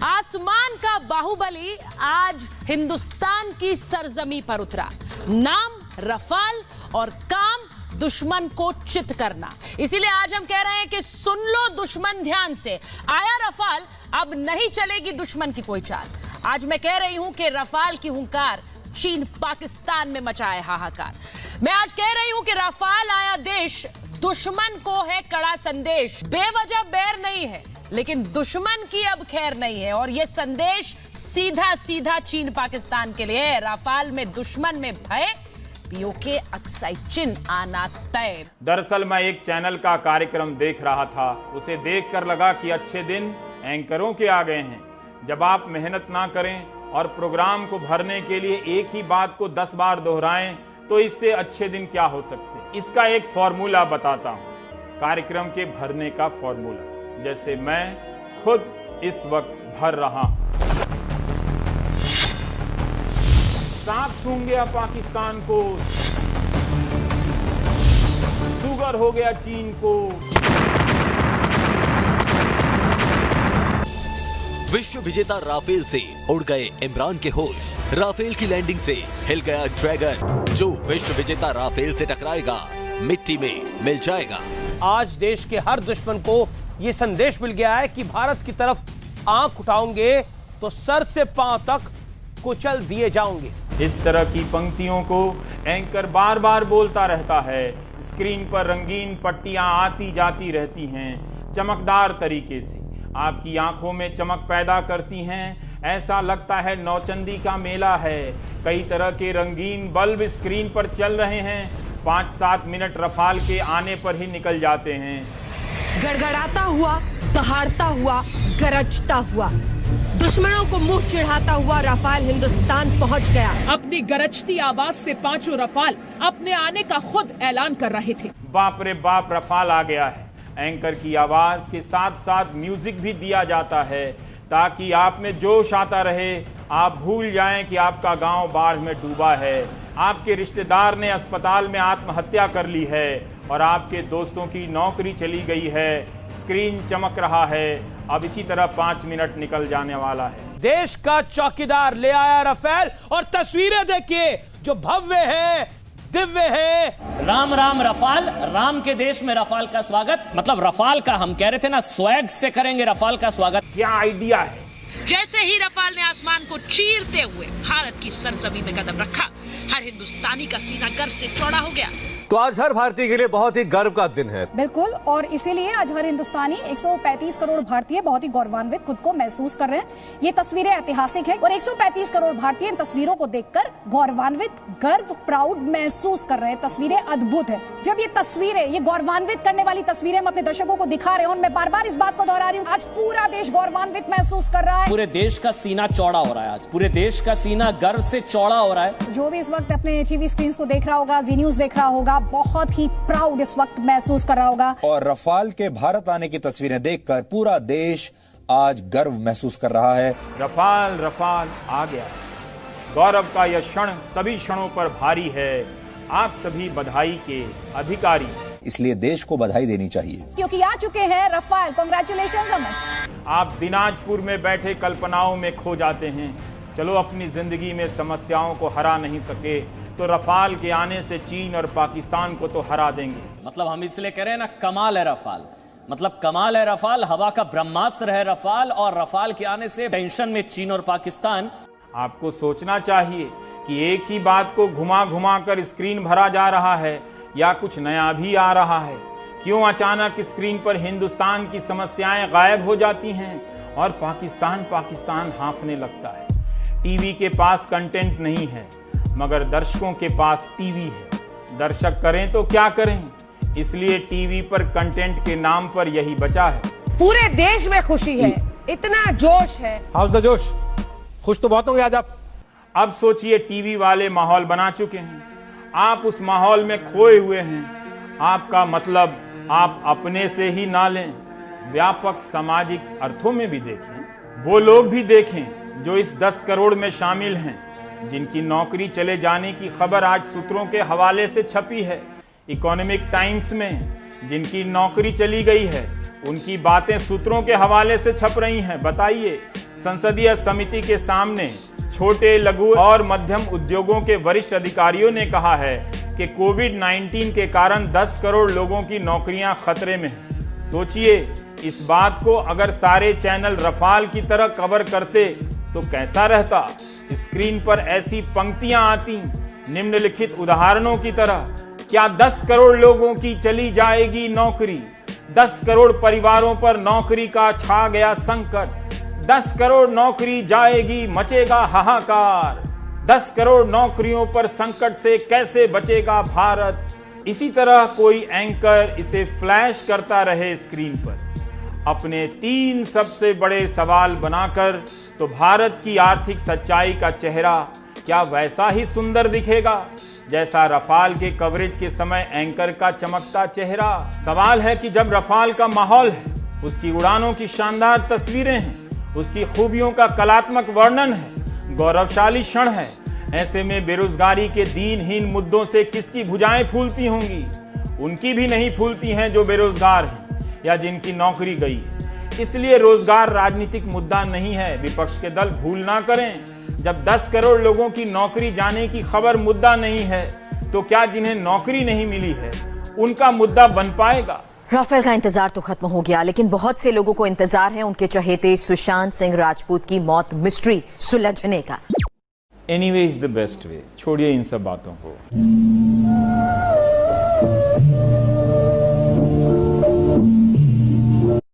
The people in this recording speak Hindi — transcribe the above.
आसमान का बाहुबली आज हिंदुस्तान की सरजमी पर उतरा। नाम रफाल और काम दुश्मन को चित करना। इसीलिए आज हम कह रहे हैं कि सुन लो दुश्मन ध्यान से, आया रफाल, अब नहीं चलेगी दुश्मन की कोई चाल। आज मैं कह रही हूं कि रफाल की हुंकार चीन पाकिस्तान में मचाए हाहाकार। मैं आज कह रही हूं कि रफाल आया देश, दुश्मन को है कड़ा संदेश। बेवजह बैर नहीं है, लेकिन दुश्मन की अब खैर नहीं है। और यह संदेश सीधा सीधा चीन पाकिस्तान के लिए है। रफाल में दुश्मन में भय, पीओके ऑक्साइचिन आना तय। दरअसल मैं एक चैनल का कार्यक्रम देख रहा था। उसे देखकर लगा कि अच्छे दिन एंकरों के आ गए हैं। जब आप मेहनत ना करें और प्रोग्राम को भरने के लिए एक ही बात को 10 बार दोहराएं, तो इससे अच्छे दिन क्या हो सकते हैं। इसका एक फॉर्मूला बताता हूं, कार्यक्रम के भरने का फॉर्मूला, जैसे मैं खुद इस वक्त भर रहा हूं। सांप सूंघ गया पाकिस्तान को, शुगर हो गया चीन को। विश्व विजेता राफेल से उड़ गए इमरान के होश। राफेल की लैंडिंग से हिल गया ड्रैगन। जो विश्व विजेता राफेल से टकराएगा, मिट्टी में मिल जाएगा। आज देश के हर दुश्मन को ये संदेश मिल गया है कि भारत की तरफ आंख उठाओगे तो सर से पांव तक कुचल दिए जाओगे। इस तरह की पंक्तियों को एंकर बार बार बोलता रहता है। स्क्रीन पर रंगीन पट्टियां आती जाती रहती हैं, चमकदार तरीके से आपकी आंखों में चमक पैदा करती हैं। ऐसा लगता है नौचंदी का मेला है। कई तरह के रंगीन बल्ब स्क्रीन पर चल रहे हैं। 5-7 मिनट रफाल के आने पर ही निकल जाते हैं। गड़गड़ाता हुआ, दहाड़ता हुआ, गरजता हुआ, दुश्मनों को मुंह चिढ़ाता हुआ रफाल हिंदुस्तान पहुंच गया। अपनी गरजती आवाज से पांचों रफाल अपने आने का खुद ऐलान कर रहे थे। बाप रे बाप, रफाल आ गया है। एंकर की आवाज के साथ साथ म्यूजिक भी दिया जाता है ताकि आप में जोश आता रहे। आप भूल जाएं कि आपका गांव बाढ़ में डूबा है, आपके रिश्तेदार ने अस्पताल में आत्महत्या कर ली है और आपके दोस्तों की नौकरी चली गई है। स्क्रीन चमक रहा है। अब इसी तरह 5 मिनट निकल जाने वाला है। देश का चौकीदार ले आया रफेल और तस्वीरें देखिए जो भव्य है, दिव्य है। राम राम रफाल, राम के देश में रफाल का स्वागत। मतलब रफाल का, हम कह रहे थे ना, स्वैग से करेंगे रफाल का स्वागत। क्या आइडिया है। जैसे ही रफाल ने आसमान को चीरते हुए भारत की सरजमी में कदम रखा, हर हिंदुस्तानी का सीना गर्व से चौड़ा हो गया। तो आज हर भारतीय के लिए बहुत ही गर्व का दिन है। बिल्कुल, और इसीलिए आज हर हिंदुस्तानी 135 करोड़ भारतीय बहुत ही गौरवान्वित खुद को महसूस कर रहे हैं। ये तस्वीरें ऐतिहासिक हैं और 135 करोड़ भारतीय इन तस्वीरों को देखकर गौरवान्वित, गर्व, प्राउड महसूस कर रहे हैं। तस्वीरें अद्भुत है। जब ये तस्वीरें, ये गौरवान्वित करने वाली तस्वीरें हम अपने दर्शकों को दिखा रहे हैं, और मैं बार बार इस बात को दोहरा रही हूँ, आज पूरा देश गौरवान्वित महसूस कर रहा है। पूरे देश का सीना चौड़ा हो रहा है। आज पूरे देश का सीना गर्व से चौड़ा हो रहा है। जो भी इस वक्त अपने टीवी स्क्रीन को देख रहा होगा, जी न्यूज देख रहा होगा, बहुत ही प्राउड इस वक्त महसूस कर रहा होगा। और रफाल के भारत आने की तस्वीरें देखकर पूरा देश आज गर्व महसूस कर रहा है। रफाल रफाल आ गया। गौरव का यह क्षण सभी क्षणों पर भारी है। आप सभी बधाई के अधिकारी, इसलिए देश को बधाई देनी चाहिए क्योंकि आ चुके हैं रफाल। कांग्रेचुलेशंस अमित। आप दिनाजपुर में बैठे कल्पनाओं में खो जाते हैं। चलो, अपनी जिंदगी में समस्याओं को हरा नहीं सके तो रफाल के आने से चीन और पाकिस्तान को तो हरा देंगे। मतलब हम इसलिए कह रहे हैं ना, कमाल है रफाल। मतलब कमाल है रफाल, हवा का ब्रह्मास्त्र है रफाल। और रफाल के आने से टेंशन में चीन और पाकिस्तान। आपको सोचना चाहिए कि एक ही बात को घुमा घुमा कर स्क्रीन भरा जा रहा है या कुछ नया भी आ रहा है। क्यों अचानक स्क्रीन पर हिंदुस्तान की समस्याएं गायब हो जाती हैं और पाकिस्तान पाकिस्तान हाँफने लगता है। टीवी के पास कंटेंट नहीं है, मगर दर्शकों के पास टीवी है। दर्शक करें तो क्या करें, इसलिए टीवी पर कंटेंट के नाम पर यही बचा है। पूरे देश में खुशी है, इतना जोश है। हाउस द जोश। खुश तो बहुत होंगे आज आप। अब सोचिए, टीवी वाले माहौल बना चुके हैं, आप उस माहौल में खोए हुए हैं। आपका मतलब आप अपने से ही ना लें, व्यापक सामाजिक अर्थों में भी देखें। वो लोग भी देखें जो इस 10 करोड़ में शामिल हैं, जिनकी नौकरी चले जाने की खबर आज सूत्रों के हवाले से छपी है इकोनॉमिक टाइम्स में। जिनकी नौकरी चली गई है, उनकी बातें सूत्रों के हवाले से छप रही हैं। बताइए, संसदीय समिति के सामने छोटे, लघु और मध्यम उद्योगों के वरिष्ठ अधिकारियों ने कहा है कि कोविड-19 के कारण 10 करोड़ लोगों की नौकरियां खतरे में हैं। सोचिए, इस बात को अगर सारे चैनल रफाल की तरह कवर करते तो कैसा रहता। स्क्रीन पर ऐसी पंक्तियां आती निम्नलिखित उदाहरणों की तरह, क्या 10 करोड़ लोगों की चली जाएगी नौकरी? 10 करोड़ परिवारों पर नौकरी का छा गया संकट। 10 करोड़ नौकरी जाएगी, मचेगा हाहाकार। 10 करोड़ नौकरियों पर संकट से कैसे बचेगा भारत? इसी तरह कोई एंकर इसे फ्लैश करता रहे स्क्रीन पर अपने 3 सबसे बड़े सवाल बनाकर, तो भारत की आर्थिक सच्चाई का चेहरा क्या वैसा ही सुंदर दिखेगा जैसा रफाल के कवरेज के समय एंकर का चमकता चेहरा? सवाल है कि जब रफाल का माहौल है, उसकी उड़ानों की शानदार तस्वीरें हैं, उसकी खूबियों का कलात्मक वर्णन है, गौरवशाली क्षण है, ऐसे में बेरोजगारी के दीनहीन मुद्दों से किसकी भुजाएं फूलती होंगी? उनकी भी नहीं फूलती हैं जो बेरोजगार हैं या जिनकी नौकरी गई है। इसलिए रोजगार राजनीतिक मुद्दा नहीं है। विपक्ष के दल भूल ना करें, जब 10 करोड़ लोगों की नौकरी जाने की खबर मुद्दा नहीं है, तो क्या जिन्हें नौकरी नहीं मिली है उनका मुद्दा बन पाएगा? राफेल का इंतजार तो खत्म हो गया, लेकिन बहुत से लोगों को इंतजार है उनके चहेते सुशांत सिंह राजपूत की मौत मिस्ट्री सुलझने का। Anyway is the best way. छोड़िए इन सब बातों को।